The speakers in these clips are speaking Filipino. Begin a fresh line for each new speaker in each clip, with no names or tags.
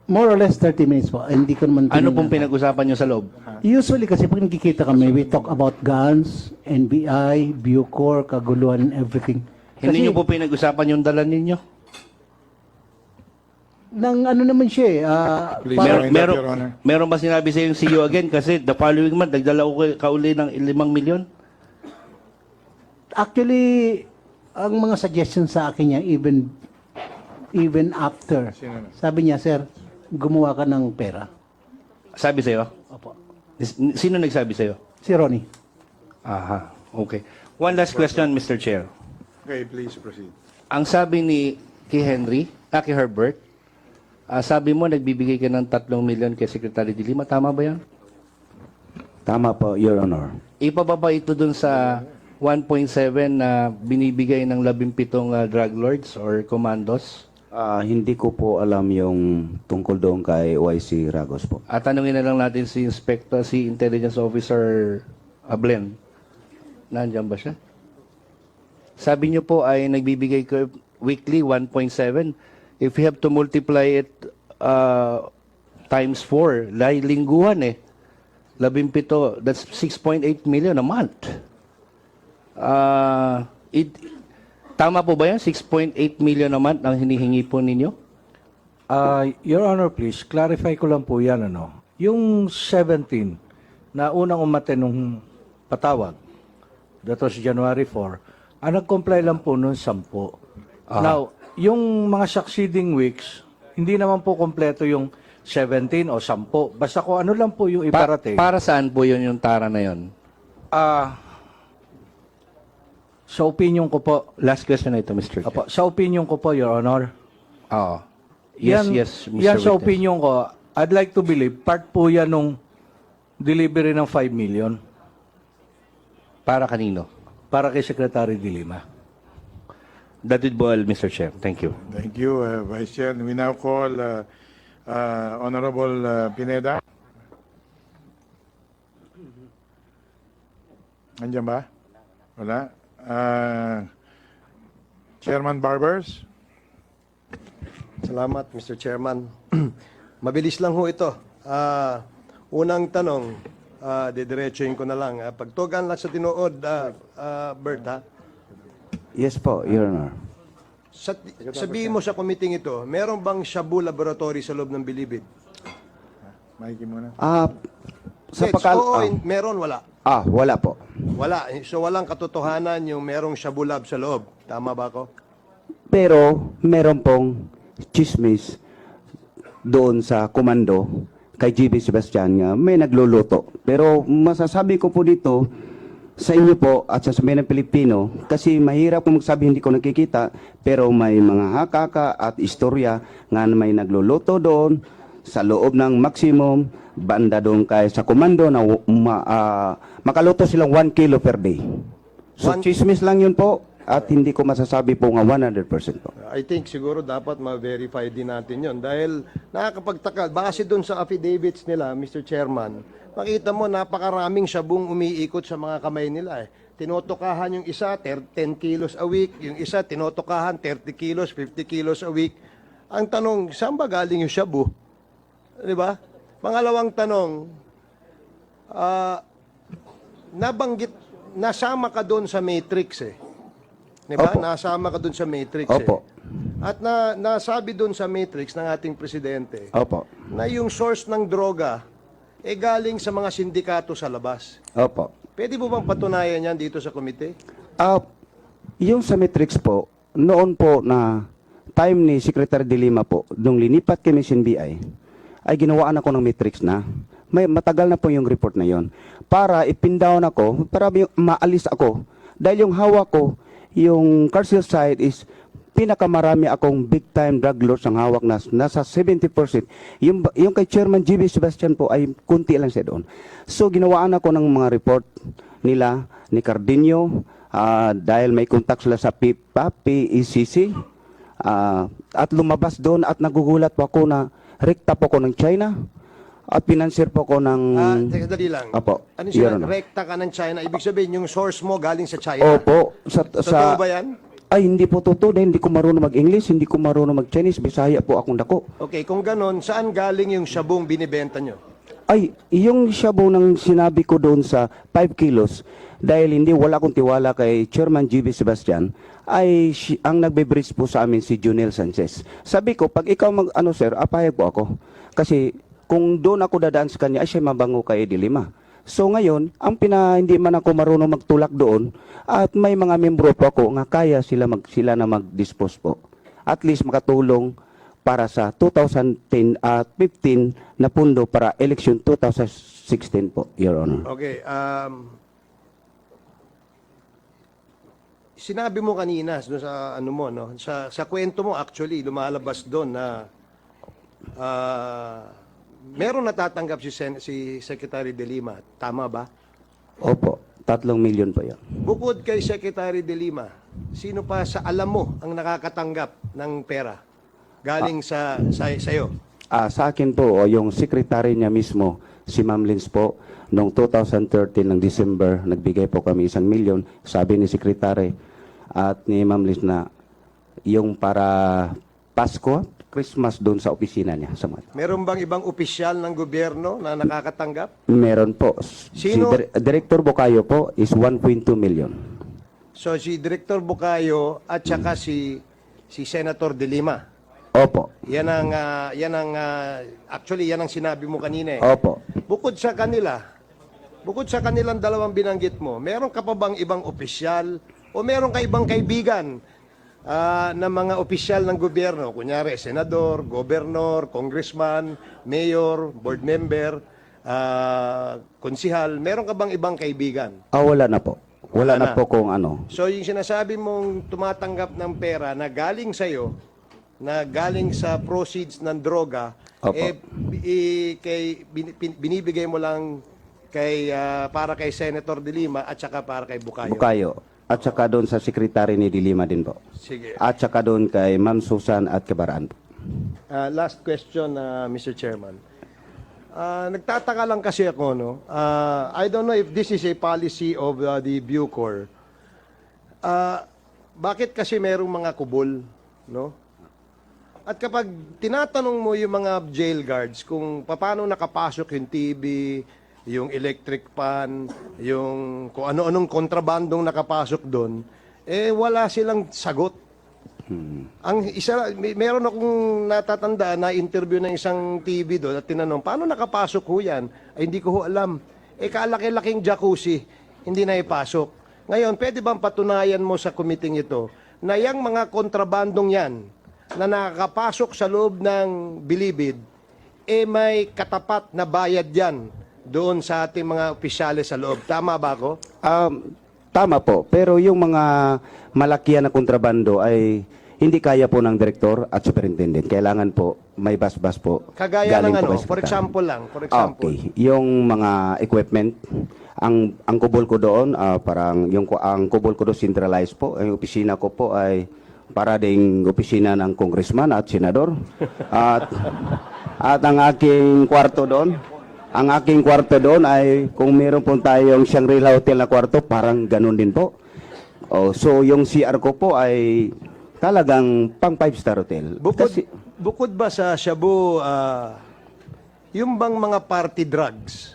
More or less 30 minutes po. Hindi ko naman
Ano
tinignan.
pong pinag-usapan nyo sa loob?
Usually kasi pag nagkikita kami, we talk about guns, NBI, Bucor, kaguluhan, and everything.
Hindi nyo po pinag-usapan yung dala ninyo?
Nang ano naman siya eh.
Please,
parang-
Your Honor.
Meron ba sinabi sa yung see you again? Kasi the following month, nagdala ko kauli ng 5 milyon?
actually, ang mga suggestions sa akin niya, even after,
Sino na?
sabi niya, sir, gumawa ka ng pera.
Sabi sa'yo?
Opo.
Sino nagsabi sa'yo?
Si Ronnie.
Aha, okay. One last question, Mr. Chair.
Okay, please proceed.
Ang sabi ni kay Henry, kay Herbert, sabi mo nagbibigay ka ng 3 milyon kay Secretary de Lima. Tama ba yan?
Tama po, Your Honor.
Ipababa ito dun sa 1.7 na binibigay ng 17 drug lords or commandos.
Hindi ko po alam yung tungkol doon kay YC Ragos po.
At tanungin na lang natin si Inspector, si Intelligence Officer Ablen. Nandiyan ba siya? Sabi niyo po ay nagbibigay ko weekly 1.7. If you have to multiply it times 4, lingguhan eh. 17, that's 6.8 million a month. Tama po ba yan? 6.8 million a month ang hinihingi po ninyo?
Your Honor, please, clarify ko lang po yan, ano. Yung 17 na unang umate nung patawag, that was January 4, ang nag-comply lang po noon 10. Now, yung mga succeeding weeks, hindi naman po kompleto yung 17 o 10. Basta kung ano lang po yung iparating.
Para saan po yun yung tara na yun?
Sa opinion ko po,
Last question na ito, Mr. Chair.
sa opinion ko po, Your Honor,
Oo. Yes,
yan,
yes, Mr.
yan sa
Witness.
opinion ko, I'd like to believe, part po yan nung delivery ng 5 million
Para kanino?
para kay Secretary de Lima.
That would be all, Mr. Chair. Thank you.
Thank you, Vice Chair. We now call Honorable Pineda. Andiyan ba? Wala. Chairman Barbers.
Salamat, Mr. Chairman. Mabilis lang ho ito. Unang tanong, didiretsuhin ko na lang. Pagtugan lang sa tinuod, Bert, ha?
Yes po, Your Honor.
Sabihin mo sa committee ito, meron bang Shabu Laboratory sa loob ng Bilibid?
Mikey muna.
Sa
Yes,
pakal...
oo, meron, wala.
Wala po.
Wala. So walang katotohanan yung merong Shabu Lab sa loob. Tama ba ako?
Pero meron pong chismis doon sa komando kay GB Sebastian nga may nagluluto. Pero masasabi ko po dito sa inyo po at sa sambayan ng Pilipino kasi mahirap kung magsabi hindi ko nakikita pero may mga hakaka at istorya nga may nagluluto doon sa loob ng maximum banda doon kay sa komando na makaluto silang 1 kilo per day. So chismis lang yun po at hindi ko masasabi po nga 100% po.
I think siguro dapat ma-verify din natin yon dahil nakakapagtaka. Base doon sa affidavits nila, Mr. Chairman, makita mo napakaraming sabong umiikot sa mga kamay nila. Tinotokahan yung isa, 10 kilos a week. Yung isa, tinotokahan 30 kilos, 50 kilos a week. Ang tanong, saan ba galing yung shabu? Di ba? Pangalawang tanong, nabanggit, nasama ka doon sa matrix eh. Di ba?
Opo.
Nasama ka doon sa matrix
Opo.
eh. At nasabi doon sa matrix ng ating presidente
Opo.
na yung source ng droga galing sa mga sindikato sa labas.
Opo.
Pwede mo bang patunayan yan dito sa komite?
Yung sa Matrix po, noon po na time ni Secretary de Lima po, nung linipat kami sa NBI, ay ginawaan ako ng Matrix na. Matagal na po yung report na yon. Para ipindown ako, para maalis ako. Dahil yung hawak ko, yung carceral side is pinakamarami akong big time drug lords ang hawak na nasa 70%. Yung kay Chairman GB Sebastian po ay kunti lang siya doon. So ginawaan ako ng mga report nila ni Cardinio dahil may contact sila sa PECC at lumabas doon at nagugulat po ako na rekta po ko ng China at financier po ko ng...
Teka, dali lang.
Opo.
Ano
Your
sila?
Honor.
Rekta ka ng China. Ibig sabihin, yung source mo galing sa China.
Opo.
Totoo ba yan?
Ay, hindi po totoo dahil hindi ko marunong mag-English, hindi ko marunong mag-Chinese, Bisaya po akong dako.
Okay, kung ganon, saan galing yung shabong binibenta nyo?
Ay, yung shabu ng sinabi ko doon sa 5 kilos, dahil hindi wala akong tiwala kay Chairman GB Sebastian, ay ang nagbe-brief po sa amin si Junel Sanchez. Sabi ko, pag ikaw sir, apayag po ako. Kasi kung doon ako dadaan sa kanya, ay siya mabango kay Dilima. So ngayon, hindi man ako marunong magtulak doon, at may mga membro po ako nga kaya sila na mag-dispose po. At least makatulong para sa 2010 at 15 na pundo para election 2016 po, Your Honor.
Okay, sinabi mo kanina doon sa ano mo, no? Sa kwento mo actually lumalabas doon na meron natatanggap si Secretary De Lima. Tama ba?
Opo, 3 million po yan.
Bukod kay Secretary De Lima, sino pa sa alam mo ang nakakatanggap ng pera galing sa'yo?
Sa akin po, yung secretary niya mismo, si Ma'am Lins po, noong 2013 ng December, nagbigay po kami 1 million. Sabi ni secretary at ni Ma'am Lins na yung para Pasko, Christmas doon sa opisina niya.
Meron bang ibang opisyal ng gobyerno na nakakatanggap?
Meron po.
Sino?
Si Director Bocayo po is 1.2 million.
So si Director Bucayo at saka si Senator De Lima.
Opo.
Yan ang actually yan ang sinabi mo kanina eh.
Opo.
Bukod sa kanilang dalawang binanggit mo, meron ka pa bang ibang opisyal o meron ka ibang kaibigan na mga opisyal ng gobyerno, kunyari senador, gobernador, congressman, mayor, board member, konsihal, meron ka bang ibang kaibigan?
Wala na po. Wala na
Wala na.
po kung ano.
So yung sinasabi mong tumatanggap ng pera na galing sa'yo, na galing sa proceeds ng droga,
Opo.
binibigay mo lang para kay Senator De Lima at saka para kay Bucayo.
Bukayo. At saka doon sa sekretary ni Dilima din po.
Sige.
At saka doon kay Ma'am Susan at Kabaraan po.
Last question, Mr. Chairman. Nagtataka lang kasi ako, no? I don't know if this is a policy of the Bucor. Bakit kasi merong mga kubol, no? At kapag tinatanong mo yung mga jail guards kung paano nakapasok yung TV, yung electric pan, yung kung ano-anong kontrabandong nakapasok doon, wala silang sagot. Meron akong natatandaan na interview ng isang TV doon at tinanong, paano nakapasok ho yan? Ay, hindi ko ho alam. Kalaki-laking jacuzzi, hindi na ipasok. Ngayon, pwede bang patunayan mo sa committee ito na yung mga kontrabandong yan na nakakapasok sa loob ng Bilibid, may katapat na bayad yan doon sa ating mga opisyales sa loob. Tama ba ako?
Tama po. Pero yung mga malakihan na kontrabando ay hindi kaya po ng direktor at superintendent. Kailangan po may bas-bas po.
Kagaya
galing
ng
po
ano,
kay
for
sekretary.
example lang, for example.
Okay. Yung mga equipment, ang kubol ko doon, ang kubol ko doon centralized po. Ang opisina ko po ay para ding opisina ng congressman at senador. at ang aking kwarto doon, ay kung meron po tayong Shangri-La Hotel na kwarto, parang ganun din po. So yung CR ko po ay talagang pang 5-star hotel.
Bukod ba sa shabu, yung bang mga party drugs,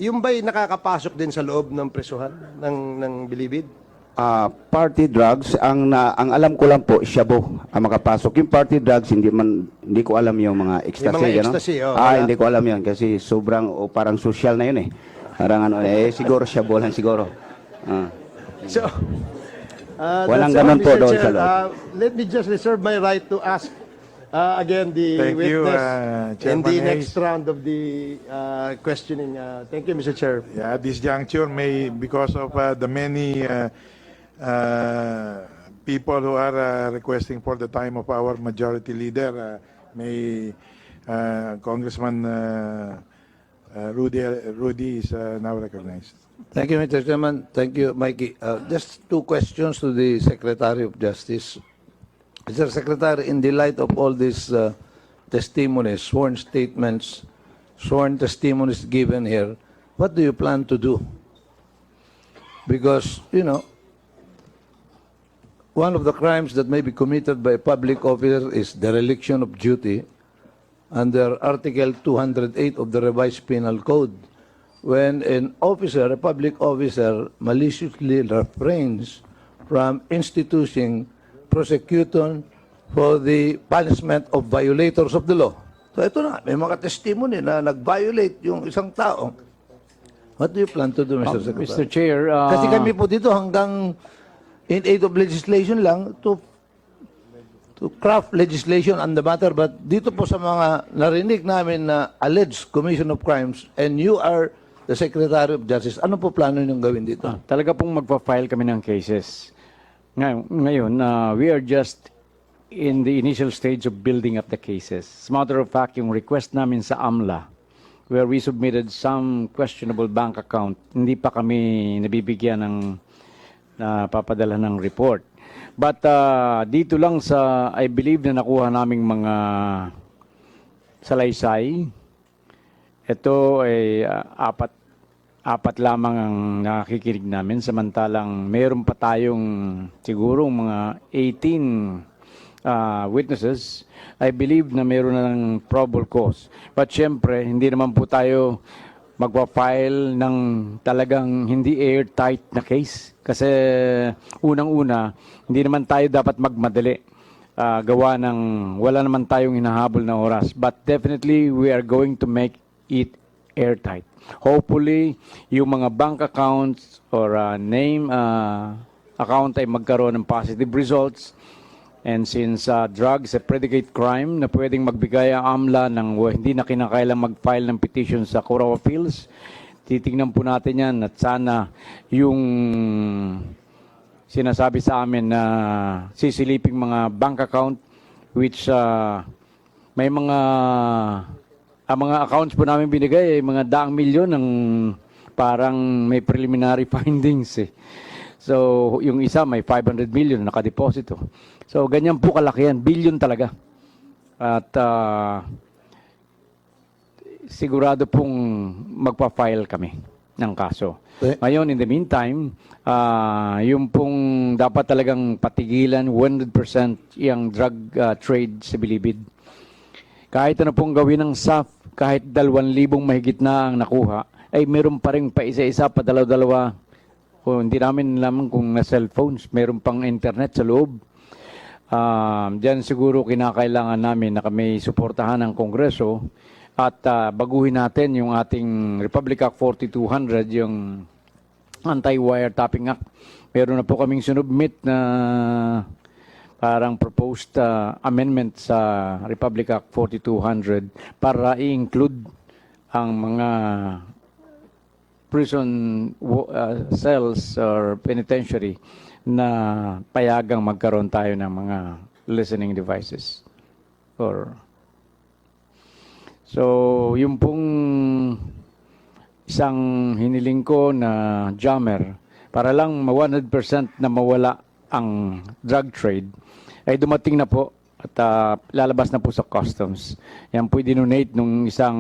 yung ba'y nakakapasok din sa loob ng presuhan ng Bilibid?
Party drugs, ang alam ko lang po, shabu ang makapasok. Yung party drugs, hindi ko alam yung mga ecstasy.
Yung mga
gano'n?
ecstasy, wala.
Hindi ko alam yun kasi sobrang, parang social na yun eh. Parang siguro shabu lang siguro.
So,
Walang
that's all,
ganun po
Mr.
doon
Chair.
sa loob.
Let me just reserve my right to ask again the
Thank you,
witness in
Chairman
the
Hayes.
next round of the questioning. Thank you, Mr. Chair.
Yeah, at this juncture, because of the many people who are requesting for the time of our majority leader, may Congressman Rudy is now recognized.
Thank you, Mr. Chairman. Thank you, Mikey. Just 2 questions to the Secretary of Justice. Mr. Secretary, in the light of all these testimonies, sworn statements, sworn testimonies given here, what do you plan to do? Because,
one of the crimes that may be committed by a public officer is dereliction of duty under Article 208 of the Revised Penal Code. When an officer, a public officer, maliciously refrains from instituting prosecution for the punishment of violators of the law. So ito na, may mga testimony na nag-violate yung isang tao. What do you plan to do, Mr. Secretary?
Mr. Chair,
Kasi kami po dito hanggang in aid of legislation lang to craft legislation on the matter, but dito po sa mga narinig namin na alleged commission of crimes and you are the Secretary of Justice, ano po plano niyong gawin dito?
talaga pong magpa-file kami ng cases. Ngayon, we are just in the initial stage of building up the cases. As a matter of fact, yung request namin sa AMLA, where we submitted some questionable bank account, hindi pa kami nabibigyan ng papadala ng report. But dito lang sa, I believe na nakuha naming mga salaysay, ito ay apat lamang ang nakikinig namin, samantalang meron pa tayong siguro mga 18 witnesses. I believe na meron na ng probable cause. But syempre, hindi naman po tayo magpa-file ng talagang hindi airtight na case. Kasi unang-una, hindi naman tayo dapat magmadali. Gawa ng wala naman tayong hinahabol na oras. But definitely, we are going to make it airtight. Hopefully, yung mga bank accounts or name account ay magkaroon ng positive results. And since drugs a predicate crime na pwedeng magbigay ang AMLA ng hindi na kinakailang mag-file ng petition sa Court of Appeals, titingnan po natin yan at sana yung sinasabi sa amin na sisiliping mga bank account which may mga mga accounts po namin binigay ay mga daang milyon ng parang may preliminary findings eh. So, yung isa may 500 million nakadeposito. So, ganyan po kalaki yan. Billion talaga. At sigurado pong magpa-file kami ng kaso. Ngayon, in the meantime, yung pong dapat talagang patigilan 100% yung drug trade sa Bilibid. Kahit ano pong gawin ng SAF, kahit 2,000 mahigit na ang nakuha, ay meron pa rin pa isa-isa, pa dalaw-dalawa. O hindi namin alam kung na cellphones, meron pang internet sa loob. Diyan siguro kinakailangan namin na kami suportahan ng Kongreso at baguhin natin yung ating Republic Act 4200, yung Anti-Wiretapping Act. Meron na po kaming sinubmit na parang proposed amendment sa Republic Act 4200 para i-include ang mga prison cells or penitentiary na payagang magkaroon tayo ng mga listening devices. So, yung pong isang hiniling ko na jammer, para lang 100% na mawala ang drug trade, ay dumating na po at lalabas na po sa customs. Yan po i-donate nung isang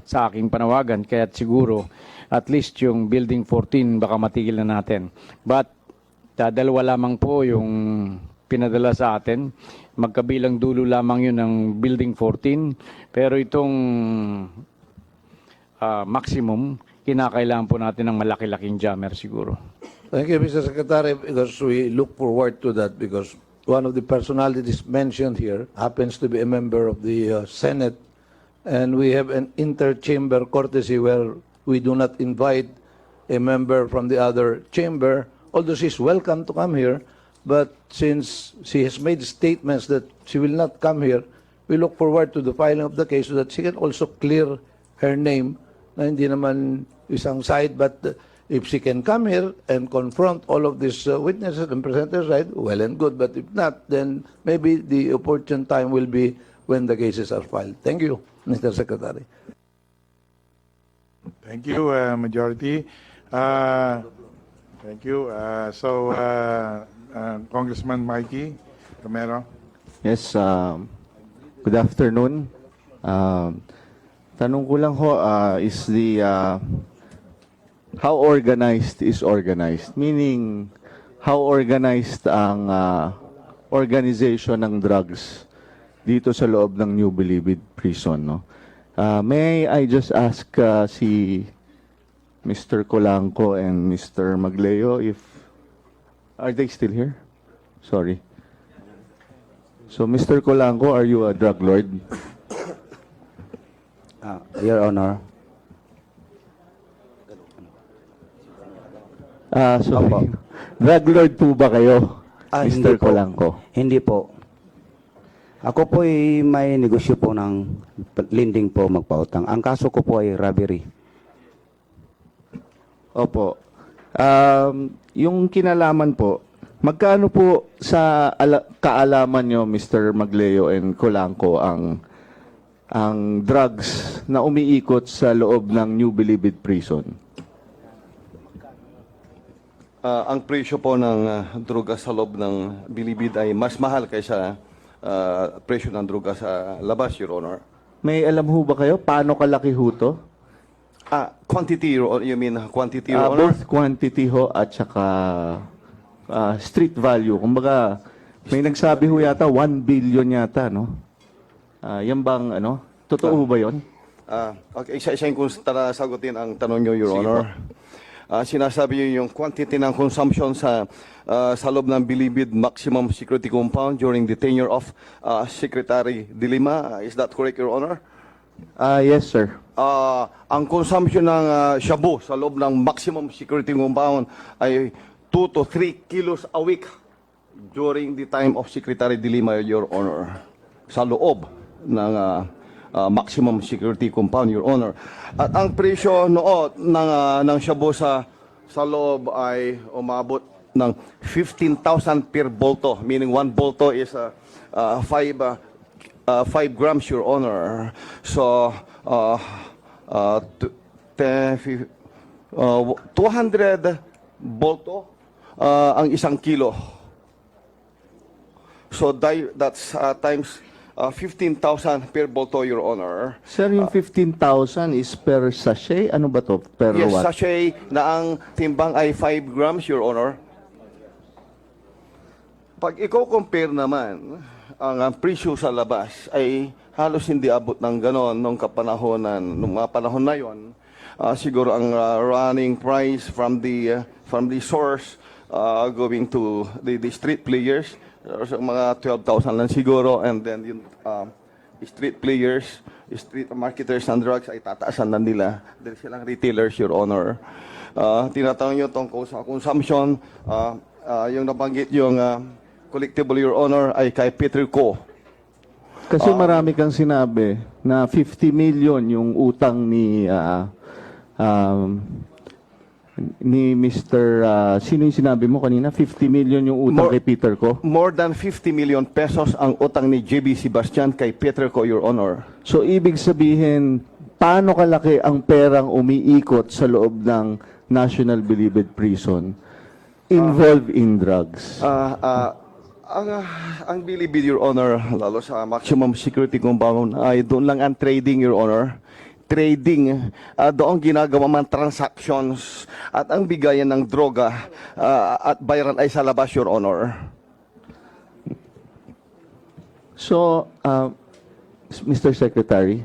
sa aking panawagan, kaya siguro at least yung Building 14 baka matigil na natin. But dalawa lamang po yung pinadala sa atin. Magkabilang dulo lamang yun ng Building 14. Pero itong maximum, kinakailangan po natin ng malaki-laking jammer siguro.
Thank you, Mr. Secretary, because we look forward to that because one of the personalities mentioned here happens to be a member of the Senate, and we have an inter-chamber courtesy where we do not invite a member from the other chamber, although she's welcome to come here, but since she has made statements that she will not come here, we look forward to the filing of the case so that she can also clear her name na hindi naman isang side, but if she can come here and confront all of these witnesses and present her side, well and good. But if not, then maybe the opportune time will be when the cases are filed. Thank you, Mr. Secretary.
Thank you, Majority. Thank you. Congressman Mikey Romero.
Yes, good afternoon. Tanong ko lang ho, is how organized is organized? Meaning, how organized ang organization ng drugs dito sa loob ng New Bilibid Prison, no? May I just ask si Mr. Colanco and Mr. Magleo if are they still here? Sorry. So, Mr. Colanco, are you a drug lord?
Your Honor.
Sorry. Drug lord po ba kayo,
Hindi
Mr.
po.
Colanco?
Hindi po. Ako po ay may negosyo po ng lending po magpautang. Ang kaso ko po ay robbery.
Opo. Yung kinalaman po, magkano po sa kaalaman nyo, Mr. Magleo and Colanco, ang drugs na umiikot sa loob ng New Bilibid Prison?
Ang presyo po ng droga sa loob ng Bilibid ay mas mahal kaysa presyo ng droga sa labas, Your Honor.
May alam ho ba kayo paano kalaki ho to?
Quantity, you mean quantity, Your Honor?
Both quantity ho at saka street value. Kumbaga, may nagsabi ho yata 1 billion yata, no? Yan bang, totoo ho ba yun?
Okay, isa-isayin kung sagutin ang tanong nyo, Your Honor. Sinasabi niyo yung quantity ng consumption sa loob ng Bilibid Maximum Security Compound during the tenure of Secretary De Lima. Is that correct, Your Honor?
Yes, sir.
Ang consumption ng shabu sa loob ng Maximum Security Compound ay 2 to 3 kilos a week during the time of Secretary De Lima, Your Honor. Sa loob ng Maximum Security Compound, Your Honor. At ang presyo noon ng shabu sa loob ay umabot ng 15,000 per bolto, meaning 1 bolto is 5 grams, Your Honor. So, 200 bolto ang isang kilo. So, that's times 15,000 per bolto, Your Honor.
Sir, yung 15,000 is per sachet? Ano ba to? Per
Yes,
what?
sachet na ang timbang ay 5 grams, Your Honor. Pag i-compare naman, ang presyo sa labas ay halos hindi abot ng ganon nung mga panahon na yon. Siguro ang running price from the source going to the street players, mga 12,000 lang siguro, and then yung street players, street marketers ng drugs ay tataasan na nila dahil silang retailers, Your Honor. Tinatanong nyo tungkol sa consumption, yung nabanggit yung collectible, Your Honor, ay kay Peter Co.
Kasi marami kang sinabi na 50 million yung utang ni Mr. Sino yung sinabi mo kanina? 50 million yung utang kay Peter Co?
More than 50 million pesos ang utang ni JB Sebastian kay Peter Co, Your Honor.
So, ibig sabihin, paano kalaki ang perang umiikot sa loob ng National Bilibid Prison involved in drugs?
Ang Bilibid, Your Honor, lalo sa Maximum Security Compound, ay doon lang ang trading, Your Honor. Trading, doon ginagawa mga transactions at ang bigayan ng droga at bayaran ay sa labas, Your Honor.
So, Mr. Secretary,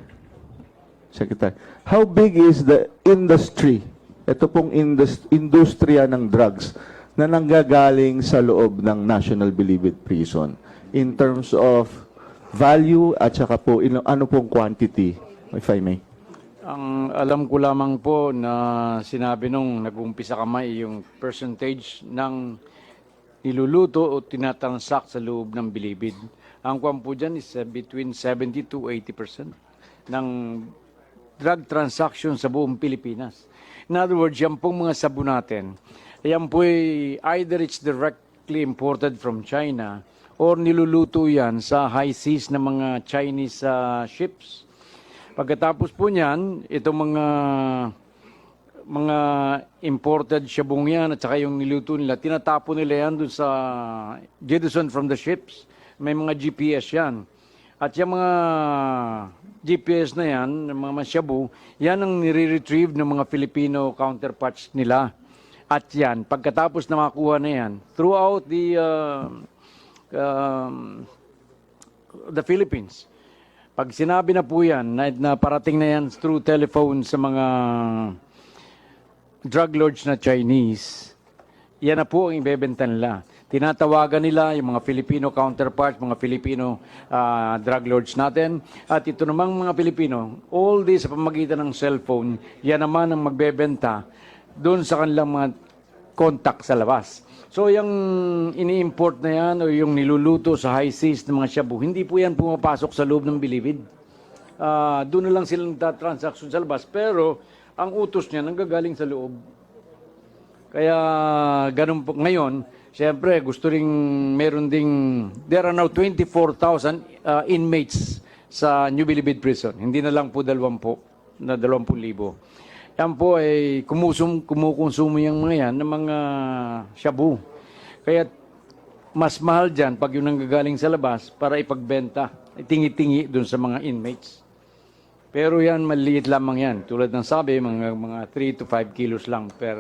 how big is the industry, ito pong industriya ng drugs na nanggagaling sa loob ng National Bilibid Prison in terms of value at saka po ano pong quantity, if I may?
Ang alam ko lamang po na sinabi nung nag-umpisa kamay yung percentage ng niluluto o tinatransact sa loob ng Bilibid. Ang kwan po dyan is between 70 to 80% ng drug transaction sa buong Pilipinas. In other words, yan pong mga sabu natin, yan po either it's directly imported from China or niluluto yan sa high seas ng mga Chinese ships. Pagkatapos po niyan, itong mga imported shabong yan at saka yung niluto nila, tinatapo nila yan dun sa jettison from the ships. May mga GPS yan. At yung mga GPS na yan, mga shabu, yan ang nire-retrieve ng mga Filipino counterparts nila. At yan, pagkatapos na makuha na yan, throughout the Philippines, pag sinabi na po yan, na parating na yan through telephone sa mga drug lords na Chinese, yan na po ang ibebenta nila. Tinatawagan nila yung mga Filipino counterparts, mga Filipino drug lords natin. At ito namang mga Filipino, all this sa pamagitan ng cellphone, yan naman ang magbebenta doon sa kanilang mga contact sa labas. So yung ini-import na yan o yung niluluto sa high seas ng mga shabu, hindi po yan pumapasok sa loob ng bilibid. Doon na lang silang transaction sa labas. Pero ang utos niya nanggagaling sa loob. Kaya ganun po. Ngayon, siyempre gusto ring meron ding, there are now 24,000 inmates sa New Bilibid Prison. Hindi na lang po 20,000. Yan po ay kumukonsumo yung mga yan ng mga shabu. Kaya mas mahal dyan pag yung nanggagaling sa labas para ipagbenta, itingi-tingi dun sa mga inmates. Pero yan, maliit lamang yan. Tulad ng sabi, mga 3 to 5 kilos lang per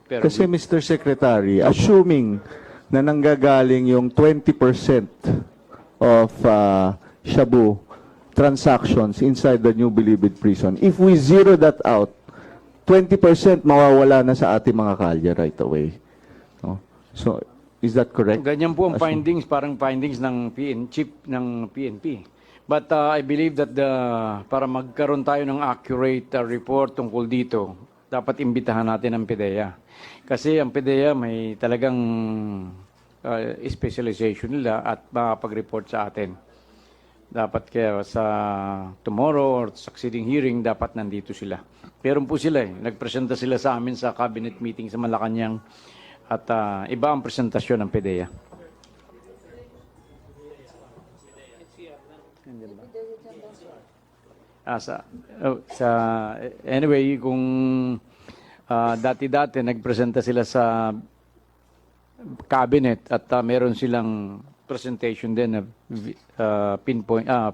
Kasi
week.
Mr. Secretary, assuming na nanggagaling yung 20% of shabu transactions inside the New Bilibid prison, if we zero that out, 20% mawawala na sa ating mga kalye right away. No? So, is that correct?
Ganyan po ang findings, parang findings ng chief ng PNP. But I believe that para magkaroon tayo ng accurate report tungkol dito, dapat imbitahan natin ang PDEA. Kasi ang PDEA may talagang specialization nila at makapag-report sa atin. Dapat kaya sa tomorrow or succeeding hearing, dapat nandito sila. Meron po sila eh. Nagpresenta sila sa amin sa cabinet meeting sa Malacanang at iba ang presentasyon ng PDEA. Anyway, kung dati-dati nagpresenta sila sa cabinet at meron silang presentation din na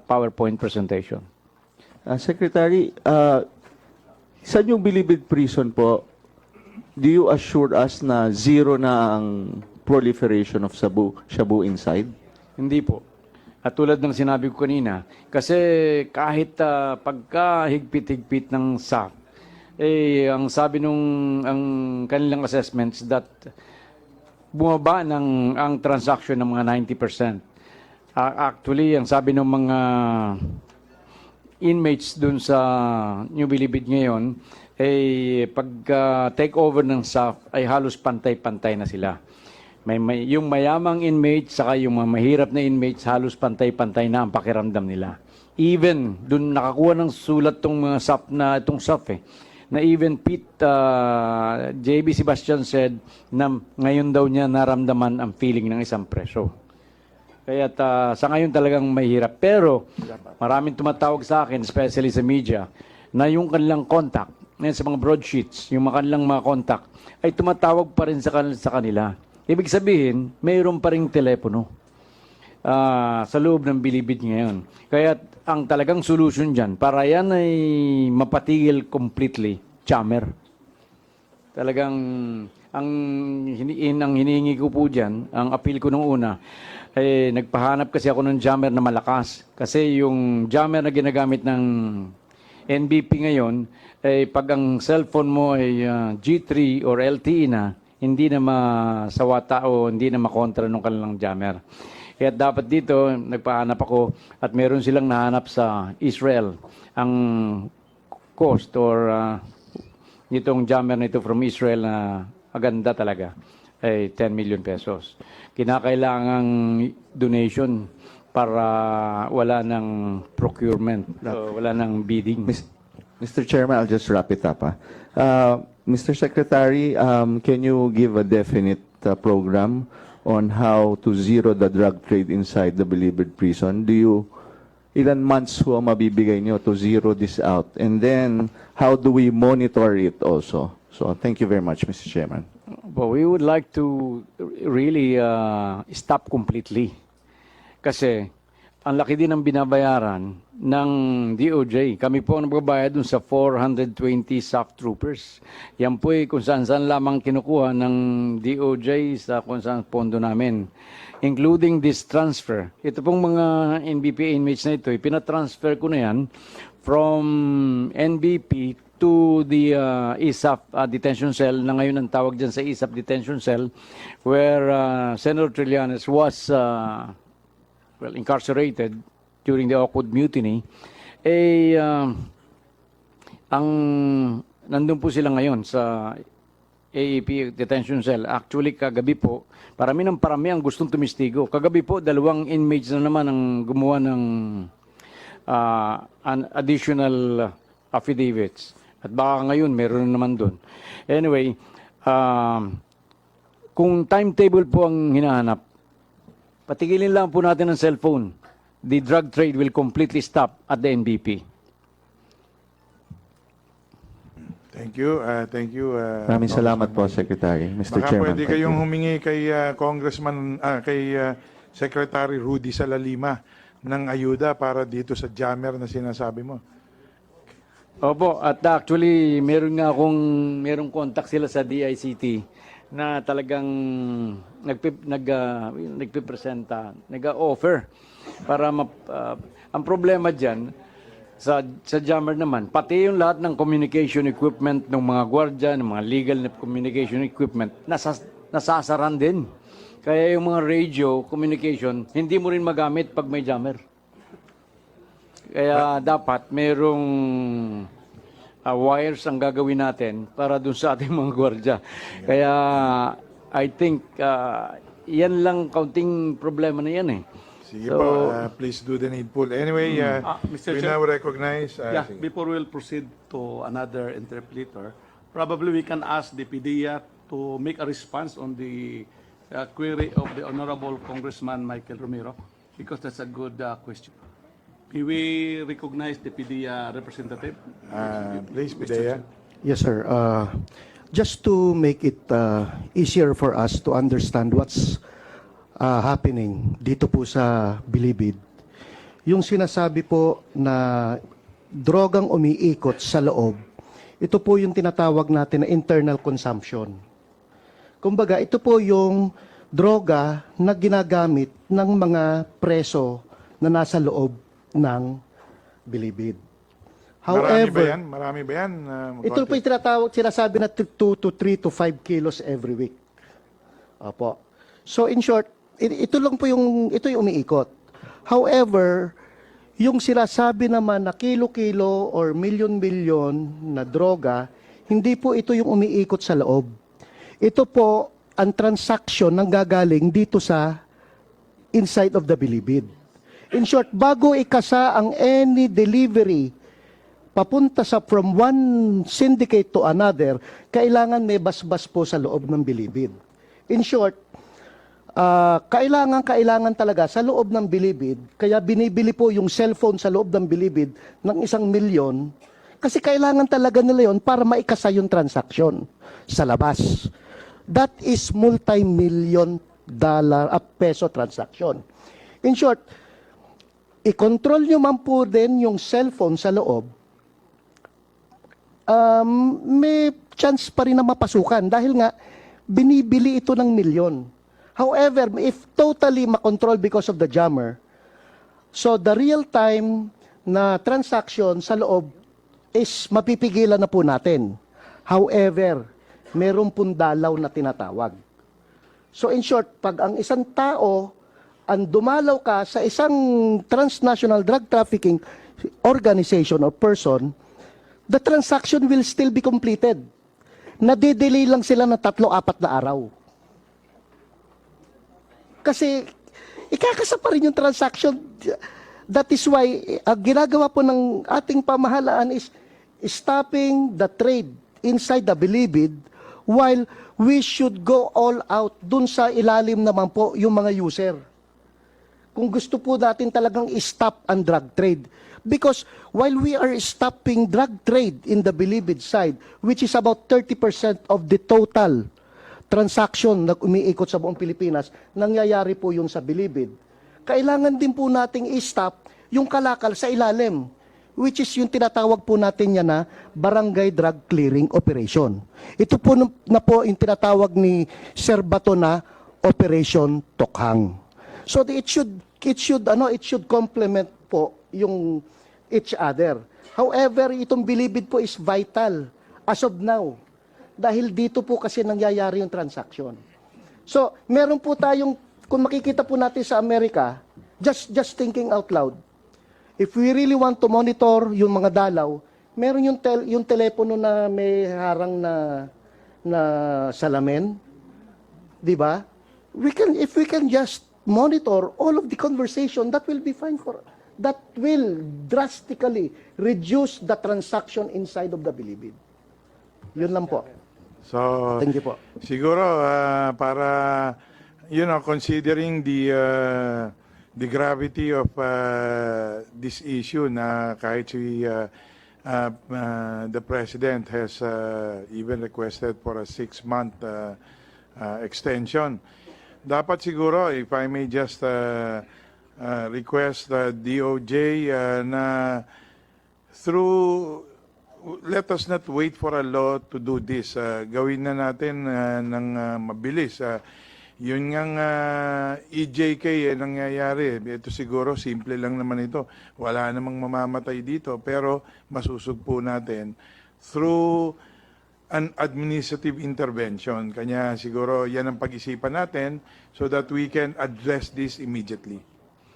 PowerPoint presentation.
Secretary, sa New Bilibid prison po, do you assure us na zero na ang proliferation of shabu inside?
Hindi po. At tulad ng sinabi ko kanina, kasi kahit pagka higpit-higpit ng SAF, ang sabi ang kanilang assessments that bumaba ang transaction ng mga 90%. Actually, ang sabi ng mga inmates dun sa New Bilibid ngayon, pagka take over ng SAF ay halos pantay-pantay na sila. Yung mayamang inmates saka yung mga mahirap na inmates halos pantay-pantay na ang pakiramdam nila. Even dun nakakuha ng sulat tong mga itong SAF na even JB Sebastian said na ngayon daw niya naramdaman ang feeling ng isang preso. Kaya sa ngayon talagang mahirap. Pero maraming tumatawag sa akin, especially sa media, na yung kanilang contact, sa mga broadsheets, yung kanilang mga contact, ay tumatawag pa rin sa kanila. Ibig sabihin, mayroon pa ring telepono sa loob ng Bilibid ngayon. Kaya ang talagang solution dyan, para yan ay mapatigil completely, jammer. Talagang ang hinihingi ko po dyan, ang appeal ko nung una, nagpahanap kasi ako ng jammer na malakas. Kasi yung jammer na ginagamit ng NBP ngayon, pag ang cellphone mo ay G3 or LTE na, hindi na masawata o hindi na makontra ng kanilang jammer. Kaya dapat dito, nagpahanap ako at meron silang nahanap sa Israel. Ang cost or nitong jammer na ito from Israel na maganda talaga ay 10 million pesos. Kinakailangang donation para wala ng procurement, wala ng bidding.
Mr. Chairman, I'll just wrap it up. Mr. Secretary, can you give a definite program on how to zero the drug trade inside the Bilibid prison? Ilan months ho ang mabibigay nyo to zero this out? And then, how do we monitor it also? So, thank you very much, Mr. Chairman.
Well, we would like to really stop completely. Kasi ang laki din ng binabayaran ng DOJ. Kami po ang nagbabayad dun sa 420 SAF troopers. Yan po kung saan-saan lamang kinukuha ng DOJ sa kung saan pondo namin. Including this transfer. Ito pong mga NBP inmates na ito, pinatransfer ko na yan from NBP to the ISAP detention cell, na ngayon ang tawag dyan sa ISAP detention cell, where Senator Trillanes was incarcerated during the Oakwood Mutiny. Nandun po sila ngayon sa AEP detention cell. Actually, kagabi po, parami ang gustong tumistigo. Kagabi po, 2 inmates na naman ang gumawa ng an additional affidavits. At baka ngayon, meron na naman doon. Anyway, kung timetable po ang hinahanap, patigilin lang po natin ang cellphone. The drug trade will completely stop at the NBP.
Thank you. Thank you.
Maraming salamat po, Secretary. Mr.
Baka
Chairman.
pwede
thank
kayong
you.
humingi kay Secretary Rudy Salalima ng ayuda para dito sa jammer na sinasabi mo.
Opo, at actually, merong contact sila sa DICT na talagang nagpipresenta, nag-offer para ang problema diyan sa jammer naman, pati yung lahat ng communication equipment ng mga gwardiya, ng mga legal na communication equipment, nasasaran din. Kaya yung mga radio communication, hindi mo rin magamit pag may jammer. Kaya dapat merong wires ang gagawin natin para dun sa ating mga gwardiya. Kaya I think yan lang kaunting problema na yan eh.
Sige po, please do the needful. Anyway,
Mr.
we
Chair.
now recognize...
Yeah,
sige.
before we'll proceed to another interpreter, probably we can ask the PDEA to make a response on the query of the Honorable Congressman Michael Romero, because that's a good question. May we recognize the PDEA representative?
Please, Pidea.
Yes, sir. Just to make it easier for us to understand what's happening dito po sa Bilibid, yung sinasabi po na drogang umiikot sa loob, ito po yung tinatawag natin na internal consumption. Kumbaga, ito po yung droga na ginagamit ng mga preso na nasa loob ng Bilibid. However,
Marami ba yan?
ito po yung tinatawag, sinasabi na 2 to 3 to 5 kilos every week. Opo. So in short, ito lang po ito yung umiikot. However, yung sinasabi naman na kilo-kilo or milyon-milyon na droga, hindi po ito yung umiikot sa loob. Ito po ang transaction ng gagaling dito sa inside of the Bilibid. In short, bago ikasa ang any delivery papunta from one syndicate to another, kailangan may basbas po sa loob ng Bilibid. In short, kailangan talaga sa loob ng Bilibid, kaya binibili po yung cellphone sa loob ng Bilibid ng 1 milyon, kasi kailangan talaga nila yon para maikasa yung transaksyon sa labas. That is multi-million peso transaction. In short, i-control nyo man po din yung cellphone sa loob, may chance pa rin na mapasukan dahil nga binibili ito ng milyon. However, if totally makontrol because of the jammer, so the real time na transaction sa loob is mapipigilan na po natin. However, meron pong dalaw na tinatawag. So in short, pag ang isang tao ang dumalaw ka sa isang transnational drug trafficking organization or person, the transaction will still be completed. Nade-delay lang sila ng 3-4 na araw. Kasi ikakasa pa rin yung transaction. That is why ginagawa po ng ating pamahalaan is stopping the trade inside the Bilibid while we should go all out dun sa ilalim naman po yung mga user. Kung gusto po natin talagang stop ang drug trade. Because while we are stopping drug trade in the Bilibid side, which is about 30% of the total transaction na umiikot sa buong Pilipinas, nangyayari po yung sa Bilibid. kailangan din po nating i-stop yung kalakal sa ilalim, which is yung tinatawag po natin yan na Barangay Drug Clearing Operation. Ito po na po yung tinatawag ni Sir Bato na Operation Tokhang. So it should complement po yung each other. However, itong bilibid po is vital as of now. Dahil dito po kasi nangyayari yung transaction. So, meron po tayong, kung makikita po natin sa Amerika, just thinking out loud, if we really want to monitor yung mga dalaw, meron yung telepono na may harang na salamin, di ba? If we can just monitor all of the conversation, that will be fine that will drastically reduce the transaction inside of the bilibid. Yun lang po.
So,
Thank you po.
siguro para considering the gravity of this issue na kahit si the president has even requested for a 6-month extension. Dapat siguro, if I may just request the DOJ na let us not wait for a law to do this. Gawin na natin ng mabilis. Yun ngang EJK nangyayari. Ito siguro, simple lang naman ito. Wala namang mamamatay dito. Pero masusugpo natin through an administrative intervention. Kanya siguro yan ang pag-isipan natin so that we can address this immediately.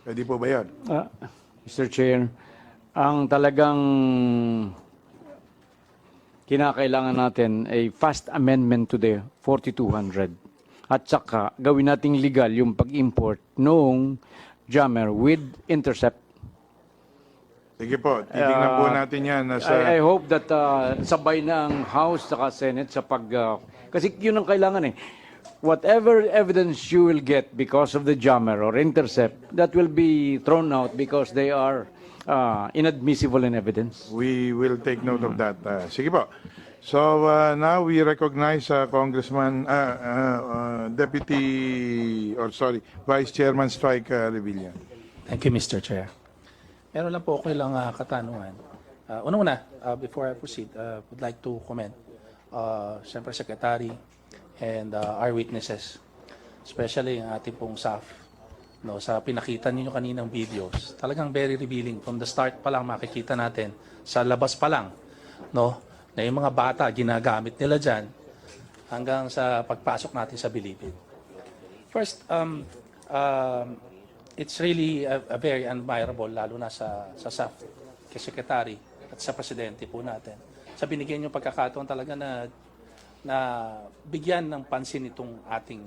Pwede po ba yan?
Mr. Chair, ang talagang kinakailangan natin ay fast amendment to the 4200. At saka gawin nating legal yung pag-import noong jammer with intercept.
Sige po, titingnan po natin yan.
I hope that sabay na ang House saka Senate sa kasi yun ang kailangan eh. Whatever evidence you will get because of the jammer or intercept, that will be thrown out because they are inadmissible in evidence.
We will take note of that. Sige po. So now we recognize Congressman, Vice Chairman Strike Revilla.
Thank you, Mr. Chair. Meron lang po ako ilang katanungan. Una-una, before I proceed, would like to comment, Siyempre, Secretary and our witnesses, especially ang ating pong staff, no, sa pinakita ninyo kaninang videos, talagang very revealing. From the start pa lang makikita natin, sa labas pa lang, no, na yung mga bata ginagamit nila dyan hanggang sa pagpasok natin sa bilibid. First, it's really a very admirable, lalo na sa staff, kay Secretary at sa Presidente po natin. Sa binigyan yung pagkakataon talaga na bigyan ng pansin itong ating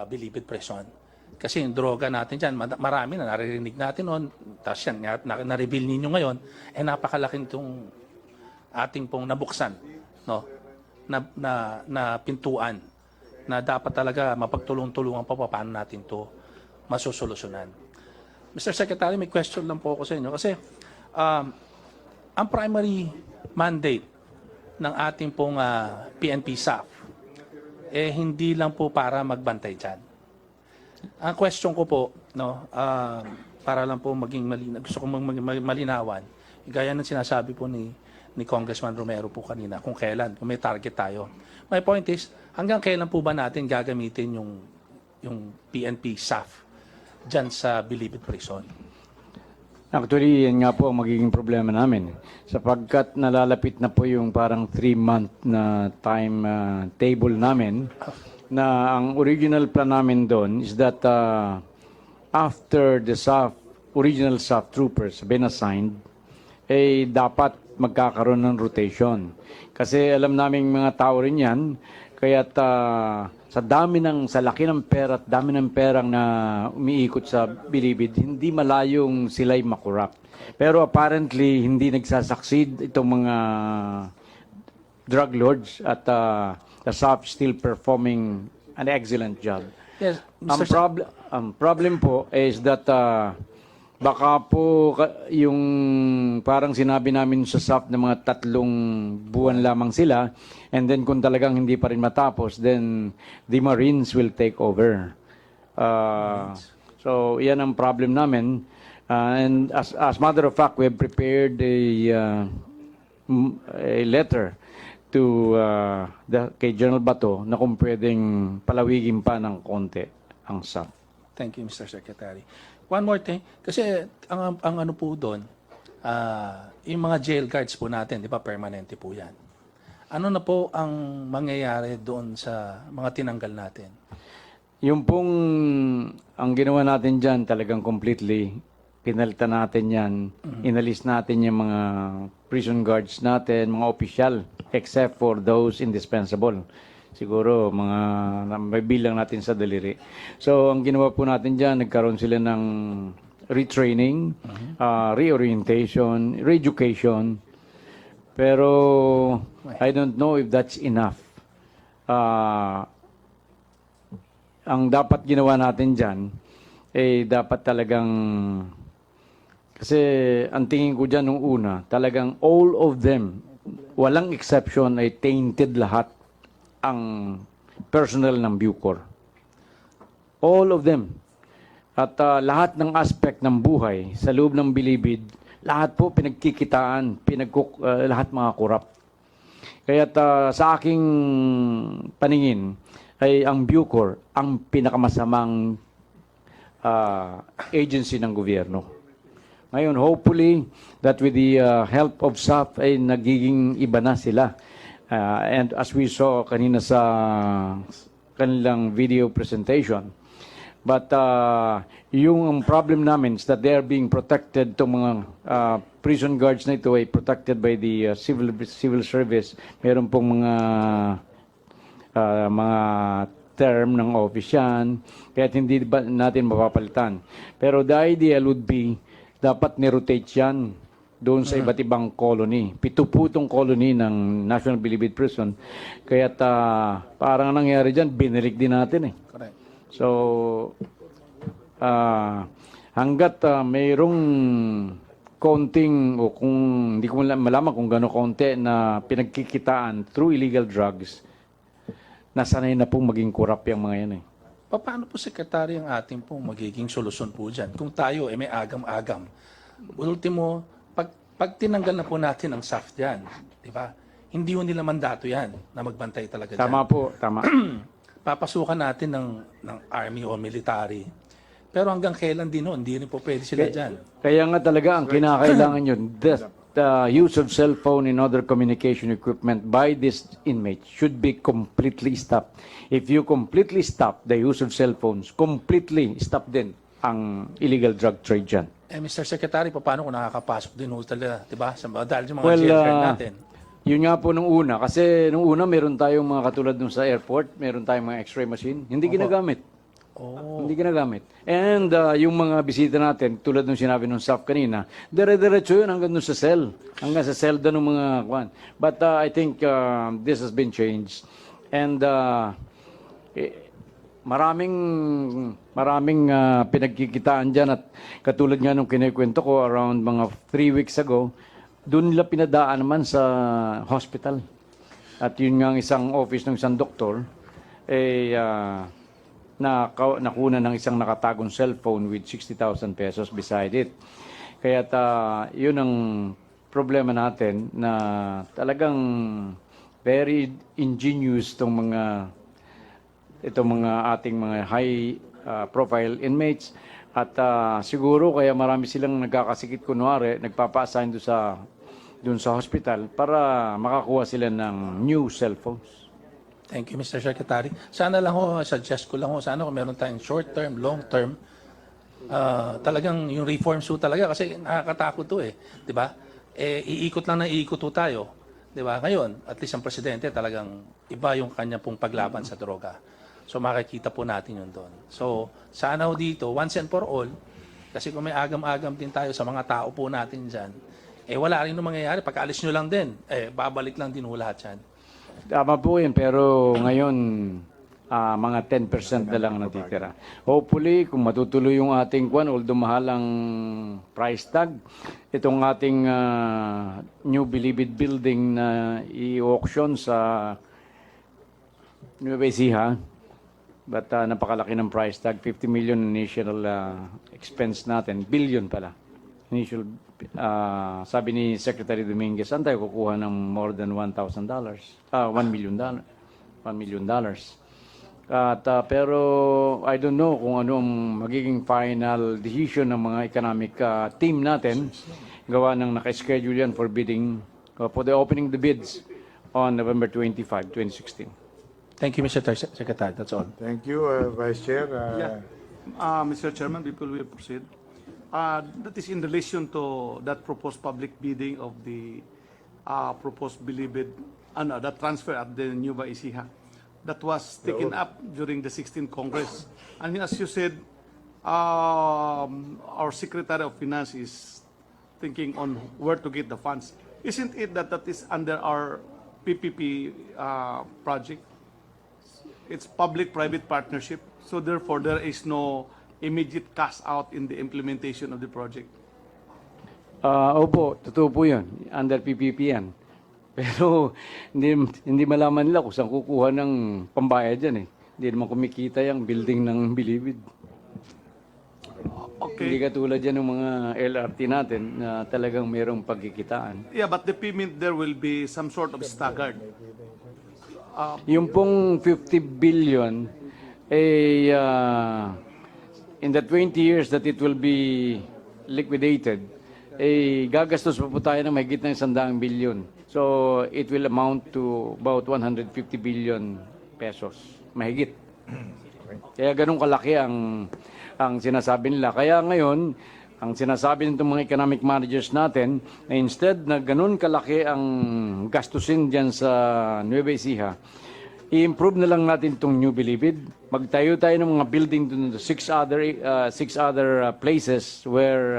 bilibid prison. Kasi yung droga natin dyan, marami na naririnig natin noon, tapos yan, na-reveal ninyo ngayon, napakalaking itong ating pong nabuksan, no? na pintuan, na dapat talaga mapagtulong-tulungan pa paano natin to masusolusyonan. Mr. Secretary, may question lang po ako sa inyo. Kasi ang primary mandate ng ating pong PNP staff, hindi lang po para magbantay dyan. Ang question ko po, no, para lang po maging malinaw, gusto kong malinawan, gaya ng sinasabi po ni Congressman Romero po kanina, kung kailan, kung may target tayo. My point is, hanggang kailan po ba natin gagamitin yung PNP staff dyan sa Bilibid Prison?
Actually, yan nga po ang magiging problema namin. Sapagkat nalalapit na po yung parang 3-month na time table namin, na ang original plan namin doon is that after the original SAF troopers been assigned, dapat magkakaroon ng rotation. Kasi alam namin mga tao rin yan, kaya't sa laki ng pera at dami ng perang na umiikot sa bilibid, hindi malayong sila'y makurap. Pero apparently, hindi nagsasucceed itong mga drug lords at the SAF still performing an excellent job.
Yes,
Ang problem po is that baka po yung parang sinabi namin sa SAF na mga 3 buwan lamang sila, and then kung talagang hindi pa rin matapos, then the Marines will take over. So, yan ang problem namin. And as matter of fact, we have prepared a letter to kay General Bato na kung pwedeng palawigin pa ng konti ang SAF.
Thank you, Mr. Secretary. One more thing, kasi ang ano po doon, yung mga jail guards po natin, di ba, permanente po yan. Ano na po ang mangyayari doon sa mga tinanggal natin?
Yung pong, ang ginawa natin dyan talagang completely, pinalitan natin yan, inalis natin yung mga prison guards natin, mga opisyal, except for those indispensable. Siguro, mga may bilang natin sa daliri. So, ang ginawa po natin dyan, nagkaroon sila ng retraining, reorientation, reeducation. Pero, I don't know if that's enough. Ang dapat ginawa natin dyan, dapat talagang, kasi ang tingin ko dyan nung una, talagang all of them, walang exception ay tainted lahat ang personnel ng Bucor. All of them. At lahat ng aspect ng buhay sa loob ng Bilibid, lahat po pinagkikitaan, lahat mga korap. Kaya sa aking paningin, ay ang Bucor ang pinakamasamang agency ng gobyerno. Ngayon, hopefully, that with the help of SAF ay nagiging iba na sila. And as we saw kanina sa kanilang video presentation, but yung problem namin is that they are being protected, itong mga prison guards na ito ay protected by the civil service. Meron pong mga term ng office yan, kaya hindi natin mapapalitan. Pero the ideal would be, dapat ni-rotate yan doon sa iba't ibang colony. 7 po itong colony ng National Bilibid Prison. Kaya parang nangyari dyan, binilig din natin eh.
Correct.
So, hanggat mayroong konting, o kung hindi ko malaman kung gano'ng konti na pinagkikitaan through illegal drugs, nasanay na pong maging korap yung mga yan eh.
Paano po, Secretary, ang ating pong magiging solusyon po dyan? Kung tayo may agam-agam, ultimo, pag tinanggal na po natin ang SAF dyan, di ba? Hindi ho nila mandato yan na magbantay talaga dyan.
Tama po, tama.
Papasukan natin ng army o military. Pero hanggang kailan din ho, hindi rin po pwede sila dyan.
Kaya nga talaga ang kinakailangan yun, the use of cell phone and other communication equipment by this inmate should be completely stopped. If you completely stop the use of cell phones, completely stop din ang illegal drug trade dyan.
Mr. Secretary, paano kung nakakapasok din ho talaga, di ba? Dahil yung mga jail guard natin.
Yun nga po nung una. Kasi nung una, meron tayong mga katulad nung sa airport, meron tayong mga x-ray machine. Hindi ginagamit. Hindi ginagamit. And yung mga bisita natin, tulad nung sinabi nung staff kanina, dire-diretso yun hanggang sa cell. Hanggang sa cell ng mga kwan. But I think this has been changed. And maraming pinagkikitaan dyan. At katulad nga nung kinikwento ko, around mga 3 weeks ago, doon nila pinadaan naman sa hospital. At yun nga ang isang office ng isang doktor, nakuna ng isang nakatagong cellphone with 60,000 pesos beside it. Kaya yun ang problema natin na talagang very ingenious itong mga ating mga high profile inmates. At siguro kaya marami silang nagkakasikit kunwari, nagpapa-assign doon sa hospital para makakuha sila ng new cellphones.
Thank you, Mr. Secretary. Sana lang ho, suggest ko lang ho, sana kung meron tayong short term, long term, talagang yung reforms ho talaga kasi nakakatakot to eh. Di ba? Iikot lang na iikot ho tayo. Di ba? Ngayon, at least ang presidente talagang iba yung kanya pong paglaban sa droga. So makikita po natin yun doon. So sana ho dito, once and for all, kasi kung may agam-agam din tayo sa mga tao po natin dyan, wala rin nung mangyayari. Pagkaalis nyo lang din, babalik lang din ho lahat yan.
Tama po yun, pero ngayon, mga 10% na lang natitira. Hopefully, kung matutuloy yung ating kwan, although mahal ang price tag, itong ating new Bilibid building na i-auction sa Nueva Ecija, But napakalaki ng price tag, 50 million initial expense natin, billion pala. Initial, sabi ni Secretary Dominguez, saan tayo kukuha ng more than $1,000? $1 million. $1 million. At, pero I don't know kung ano ang magiging final decision ng mga economic team natin. Gawa ng naka-schedule yan for bidding, for the opening the bids on November 25, 2016.
Thank you, Mr. Secretary. That's all.
Thank you, Vice Chair.
Mr. Chairman, before we proceed, that is in relation to that proposed public bidding of the proposed Bilibid, that transfer at the Nueva Ecija. That was taken up during the 16th Congress. And as you said, our Secretary of Finance is thinking on where to get the funds. Isn't it that that is under our PPP project? It's public-private partnership, so therefore there is no immediate cash out in the implementation of the project.
Opo, totoo po yun. Under PPP yan. Pero hindi malaman nila kung saan kukuha ng pambayad yan eh. Hindi naman kumikita yung building ng Bilibid.
Okay.
Hindi katulad yan ng mga LRT natin na talagang mayroong pagkikitaan.
Yeah, but the payment there will be some sort of staggered.
Yung pong 50 billion, in the 20 years that it will be liquidated, gagastos pa po tayo ng mahigit ng 100 billion. So, it will amount to about 150 billion pesos. Mahigit. Kaya ganun kalaki ang sinasabi nila. Kaya ngayon, ang sinasabi nitong mga economic managers natin, na instead na ganun kalaki ang gastusin dyan sa Nueva Ecija, i-improve na lang natin itong New Bilibid. Magtayo tayo ng mga building dun to six other places where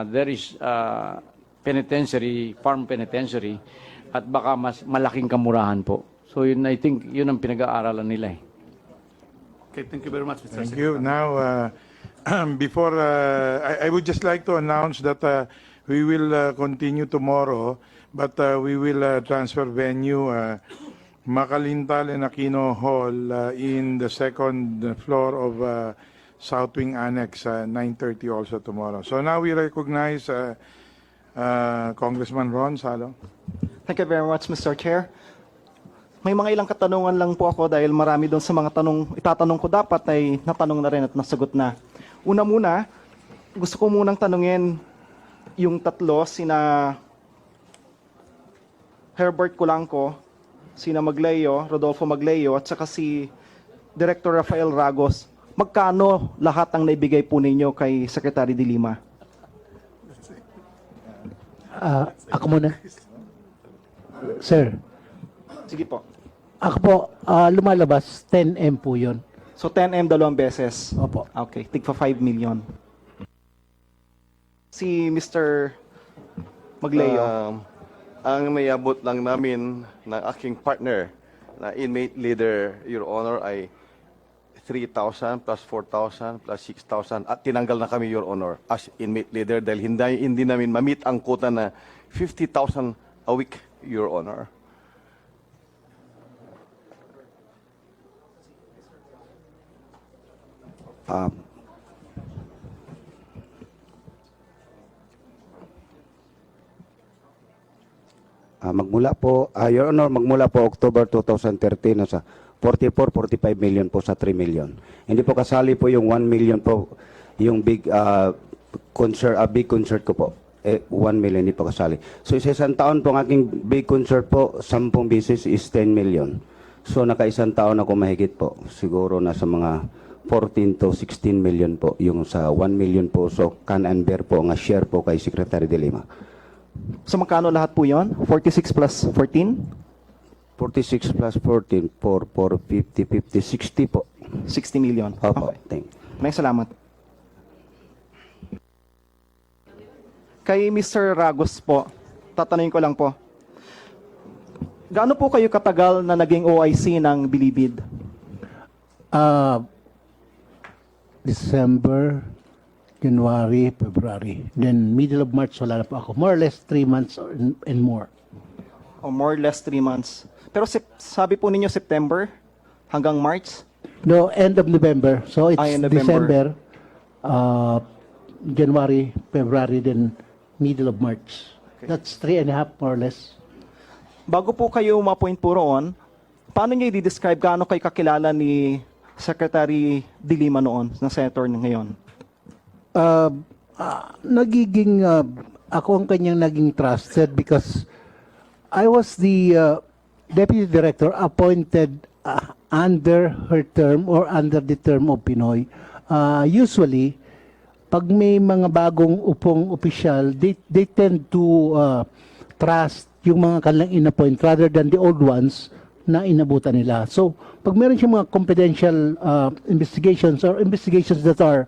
there is penitentiary, farm penitentiary, at baka mas malaking kamurahan po. So yun, I think yun ang pinag-aaralan nila eh.
Okay, thank you very much, Mr.
Thank
Secretary.
you. Now, before, I would just like to announce that we will continue tomorrow, but we will transfer venue Macalintal and Aquino Hall in the second floor of South Wing Annex, 9:30 also tomorrow. So now we recognize Congressman Ron Salo.
Thank you very much, Mr. Chair. May mga ilang katanungan lang po ako dahil marami doon sa mga itatanong ko dapat ay natanong na rin at nasagot na. Una muna, gusto ko munang tanungin yung tatlo, sina Herbert Colanco, sina Magleo, Rodolfo Magleo, at saka si Director Rafael Ragos. Magkano lahat ang naibigay po ninyo kay Secretary De Lima?
Ako muna. Sir,
Sige po.
ako po, lumalabas, 10M po yun.
So 10M dalawang beses.
Opo.
Okay, tigpa 5 million. Si Mr. Magleo.
Ang naiabot lang namin ng aking partner na inmate leader, Your Honor, ay 3,000 plus 4,000 plus 6,000 at tinanggal na kami, Your Honor, as inmate leader dahil hindi namin ma-meet ang quota na 50,000 a week, Your Honor.
Magmula po, Your Honor, magmula po October 2013 nasa 44-45 million po sa 3 million. Hindi po kasali po yung 1 million po, yung big big concert ko po. 1 million hindi po kasali. So sa isang taon po ang aking big concert po, 10 beses is 10 million. So naka-isang taon ako mahigit po. Siguro nasa mga 14 to 16 million po. Yung sa 1 million po, so can and bear po, nga share po kay Secretary De Lima.
So magkano lahat po yon? 46 plus 14?
46 plus 14, 4, 50, 60 po.
60 million.
Opo,
Okay.
thank you.
Maraming salamat. Kay Mr. Ragos po, tatanungin ko lang po. Gaano po kayo katagal na naging OIC ng Bilibid?
December, January, February. Then middle of March, wala na po ako. More or less 3 months and more.
O more or less 3 months. Pero sabi po ninyo September hanggang March?
No, end of November. So it's
End of November.
December, January, February, then middle of March. That's 3.5 more or less.
Bago po kayo ma-appoint po roon, paano niyo i-describe gaano kayo kakilala ni Secretary De Lima noon, na senator ngayon?
Ako ang kanyang naging trusted because I was the deputy director appointed under her term or under the term of Pinoy. Usually, pag may mga bagong upong opisyal, they tend to trust yung mga kanilang in-appoint rather than the old ones na inabutan nila. So, pag meron siyang mga confidential investigations or investigations that are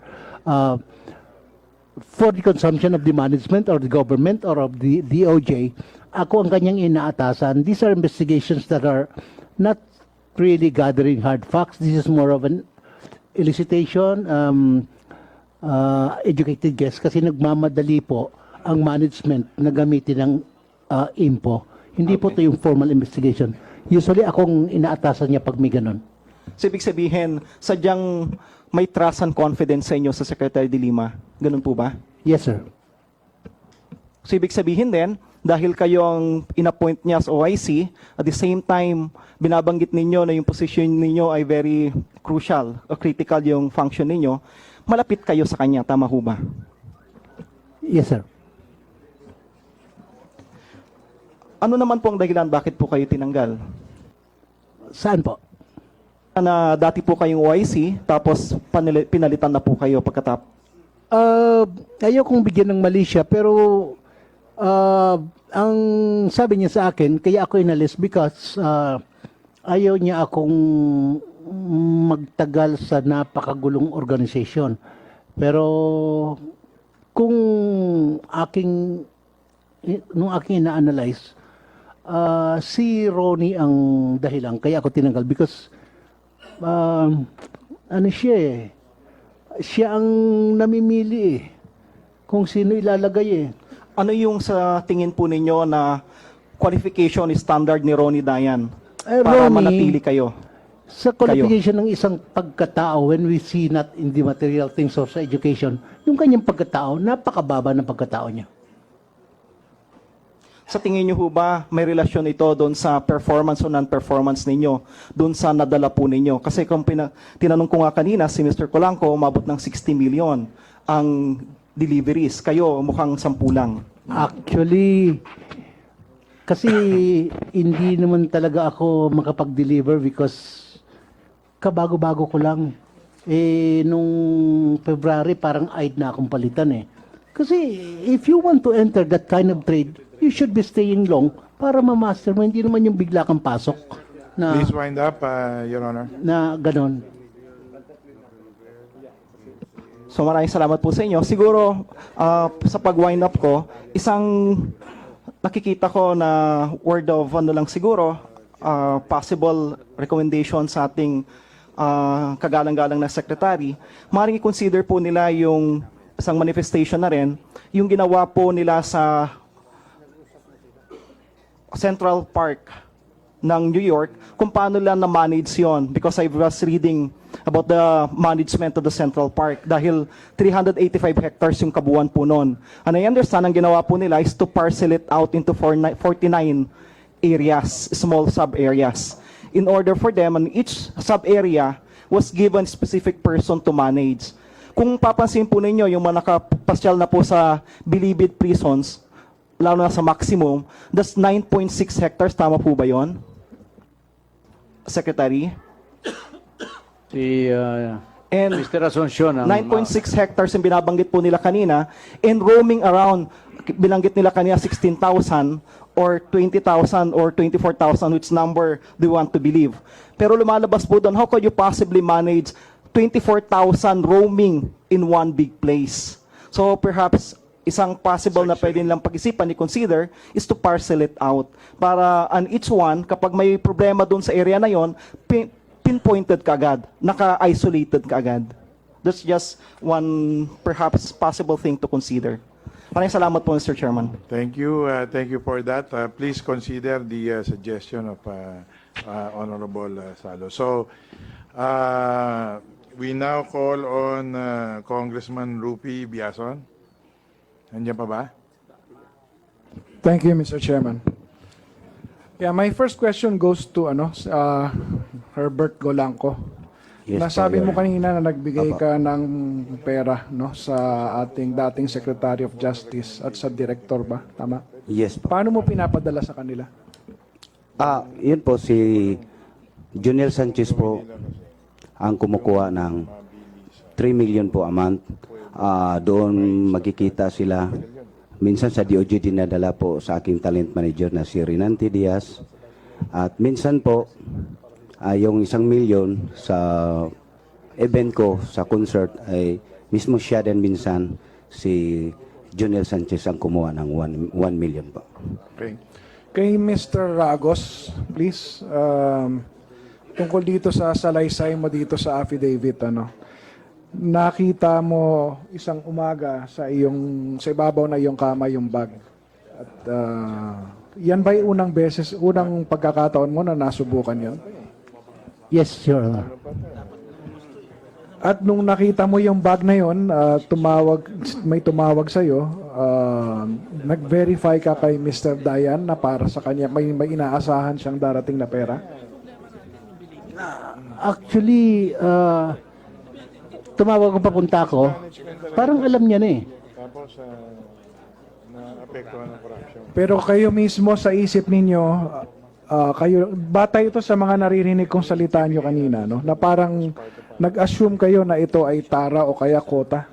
for the consumption of the management or the government or of the DOJ, ako ang kanyang inaatasan. These are investigations that are not really gathering hard facts. This is more of an elicitation, educated guess, kasi nagmamadali po ang management na gamitin ng info. Hindi po ito yung formal investigation. Usually, akong inaatasan niya pag may ganun.
So, ibig sabihin, sadyang may trust and confidence sa inyo sa Secretary De Lima. Ganun po ba?
Yes, sir.
So, ibig sabihin din, dahil kayo ang in-appoint niya as OIC, at the same time, binabanggit ninyo na yung position ninyo ay very crucial o critical yung function ninyo, malapit kayo sa kanya. Tama ho ba?
Yes, sir.
Ano naman po ang dahilan bakit po kayo tinanggal?
Saan po?
Na dati po kayong OIC, tapos pinalitan na po kayo pagkatapos.
Ayaw kong bigyan ng mali siya, pero ang sabi niya sa akin, kaya ako inalis because ayaw niya akong magtagal sa napakagulong organization. Pero kung nung aking ina-analyze, si Ronnie ang dahilan, kaya ako tinanggal because ano siya eh, siya ang namimili eh, kung sino ilalagay eh.
Ano yung sa tingin po ninyo na qualification standard ni Ronnie Dayan para
Ronnie,
manatili kayo?
Sa qualification ng isang pagkatao, when we see not in the material things or sa education, yung kanyang pagkatao, napakababa ng pagkatao niya.
Sa tingin niyo ho ba may relasyon ito doon sa performance o non-performance ninyo, doon sa nadala po ninyo? Kasi kung tinanong ko nga kanina, si Mr. Colanco, umabot ng 60 million ang deliveries. Kayo, mukhang 10 lang.
Actually, kasi hindi naman talaga ako makapag-deliver because kabago-bago ko lang. Nung February, parang aid na akong palitan eh. Kasi if you want to enter that kind of trade, you should be staying long para ma-master mo. Hindi naman yung bigla kang pasok na,
Please wind up, Your Honor.
na ganon.
So maraming salamat po sa inyo. Siguro sa pag-wind up ko, isang nakikita ko na word of ano lang siguro, possible recommendation sa ating kagalang-galang na secretary, maaaring i-consider po nila yung isang manifestation na rin, yung ginawa po nila sa Central Park ng New York, kung paano lang na-manage yon. Because I was reading about the management of the Central Park dahil 385 hectares yung kabuuan po noon. And I understand, ang ginawa po nila is to parcel it out into 49 areas, small sub-areas. In order for them, and each sub-area was given specific person to manage. Kung papansin po ninyo, yung mga nakapasyal na po sa Bilibid prisons, lalo na sa maximum, that's 9.6 hectares. Tama po ba yon, Secretary?
Si
And
Mr. Asuncion ang
9.6 hectares yung binabanggit po nila kanina, and roaming around, binanggit nila kanina 16,000 or 20,000 or 24,000, which number do you want to believe? Pero lumalabas po doon, how could you possibly manage 24,000 roaming in one big place? So perhaps isang possible na pwede nilang pag-isipan, i-consider, is to parcel it out. Para on each one, kapag may problema doon sa area na yon, pinpointed ka agad, naka-isolated ka agad. That's just one perhaps possible thing to consider. Maraming salamat po, Mr. Chairman.
Thank you for that. Please consider the suggestion of Honorable Salo. So, we now call on Congressman Rupi Biason. Nandiyan pa ba?
Thank you, Mr. Chairman. Yeah, my first question goes to Herbert Golanco.
Yes,
Nasabi
po,
mo
Your
kanina na nagbigay
Apo.
ka ng pera sa ating dating Secretary of Justice at sa Director ba? Tama?
Yes po.
Paano mo pinapadala sa kanila?
Yun po si Junior Sanchez po ang kumukuha ng 3 million po a month. Doon magkikita sila. Minsan sa DOJ dinadala po sa aking talent manager na si Renante Diaz. At minsan po, yung 1 million sa event ko, sa concert, ay mismo siya din minsan si Junior Sanchez ang kumuha ng 1 million po.
Okay. Kay Mr. Ragos, please, tungkol dito sa salaysay mo dito sa affidavit, nakita mo isang umaga sa ibabaw na iyong kama yung bag. At yan ba yung unang pagkakataon mo na nasubukan yon?
Yes, Your Honor.
At nung nakita mo yung bag na yon, may tumawag sa iyo, nag-verify ka kay Mr. Dayan na para sa kanya may inaasahan siyang darating na pera?
Actually, tumawag ko papunta ko. Parang alam niya na eh.
Tapos, naapektuhan ng corruption.
Pero kayo mismo sa isip ninyo, batay ito sa mga naririnig kong salita nyo kanina, na parang nag-assume kayo na ito ay tara o kaya kota.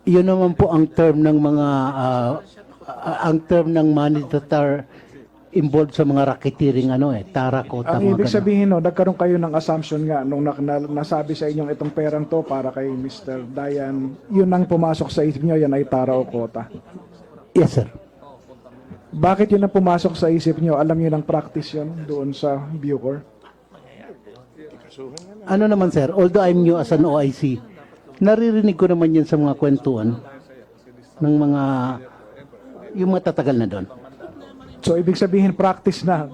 Yun naman po ang term ng mga money that are involved sa mga racketeering tara, kota,
Ang
mga
ibig
ganun.
sabihin, nagkaroon kayo ng assumption nga nung nasabi sa inyong itong perang to para kay Mr. Dayan, yun ang pumasok sa isip nyo, yan ay tara o kota.
Yes, sir.
Bakit yun ang pumasok sa isip nyo? Alam nyo ng practice yun doon sa Bucor?
Ano naman, sir, although I'm new as an OIC, naririnig ko naman yan sa mga kwentuhan ng yung matatagal na doon.
So, ibig sabihin, practice na